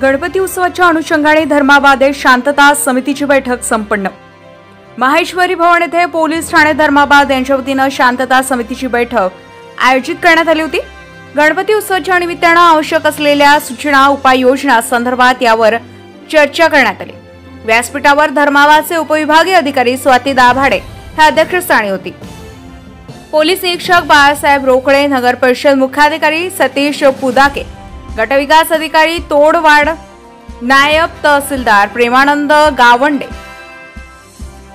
गणपती उत्सवाच्या अनुषंगाने धर्माबाद शांतता समितीची बैठक संपन्न। माहेश्वरी भवन येथे पोलीस ठाणे धर्माबाद यांच्या वतीने शांतता समितीची बैठक आयोजित करण्यात आली होती। गणपती उत्सवाच्या निमित्ताने आवश्यक असलेल्या सूचना उपाययोजना संदर्भात यावर चर्चा करण्यात आली। व्यासपीठावर धर्माबादचे उपविभागीय अधिकारी स्वाती दाभाडे हे अध्यक्षस्थानी होती। पोलीस निरीक्षक बाळासाहेब रोकडे, नगर परिषद मुख्याधिकारी सतीश पुदाके, गटविकास अधिकारी तोडवाड, नायब तहसीलदार प्रेमानंद गावंडे,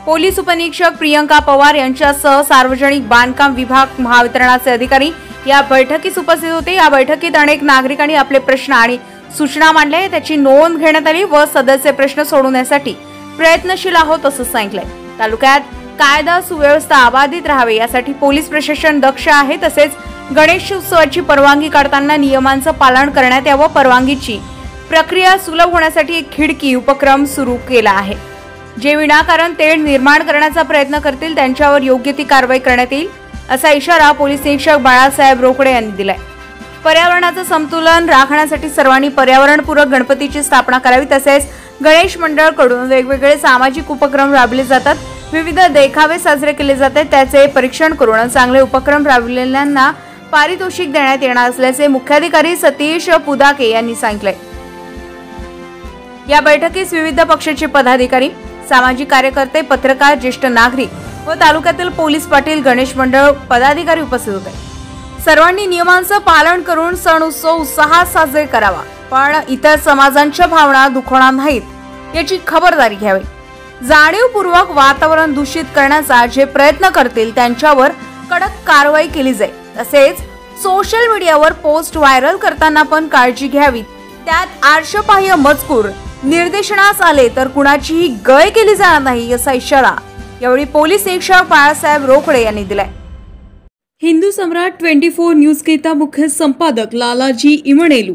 पोलीस उपनिरीक्षक प्रियंका पवार यांच्यासह सार्वजनिक बांधकाम विभाग महावितरणाचे अधिकारी या बैठकीस उपस्थित होते। या बैठकीत अनेक नागरिकांनी आपले प्रश्न आणि सूचना मांडल्या, त्याची नोंद घेण्यात आली व सदस्य प्रश्न सोडवण्यासाठी प्रयत्नशील आहोत असं सांगितलंय। तालुक्यात कायदा सुव्यवस्था अबाधित राहावे यासाठी पोलीस प्रशासन दक्ष आहे। तसेच गणेश उत्सवाची परवानगी काढताना नियमांचं पालन करण्यात यावं। परवानगीची प्रक्रिया सुलभ होण्यासाठी एक खिडकी उपक्रम सुरू केला आहे। जे विनाकारण तेढ निर्माण करण्याचा प्रयत्न करतील त्यांच्यावर योग्य ती कारवाई करण्यात येईल असा इशारा पोलीस निरीक्षक बाळासाहेब रोकडे यांनी दिलाय। पर्यावरणाचं संतुलन राखण्यासाठी सर्वांनी पर्यावरणपूरक गणपतीची स्थापना करावी। तसेच गणेश मंडळाकडून वेगवेगळे सामाजिक उपक्रम राबवले जातात, विविध देखावे साजरे केले जातात, त्याचे परीक्षण करून चांगले उपक्रम राबविलेल्यांना पारितोषिक देण्यात येणार असल्याचे मुख्याधिकारी सतीश पुदाके यांनी सांगितले। या बैठकीस विविध पक्षाचे पदाधिकारी, सामाजिक कार्यकर्ते, पत्रकार, ज्येष्ठ नागरिक व तालुक्यातील पोलीस पाटील, गणेश मंडळ पदाधिकारी उपस्थित होते। सर्वांनी नियमांचं पालन करून सण उत्सव उत्साहात साजरे करावा, पण इतर समाजांच्या भावना दुखवणार नाहीत याची खबरदारी घ्यावी। जाणीवपूर्वक वातावरण दूषित करण्याचा जे प्रयत्न करतील त्यांच्यावर कडक कारवाई केली जाईल। तसेच सोशल मीडियावर पोस्ट व्हायरल करताना पण काळजी घ्यावी, त्यात आक्षेपार्ह मजकूर निर्देशनास आले तर कुणाचीही गय केली जाणार नाही असा इशारा यावेळी पोलीस निरीक्षक बाळासाहेब रोकडे यांनी दिलाय। हिंदू सम्राट 24 न्यूज करिता मुख्य संपादक लालाजी इमणेलू।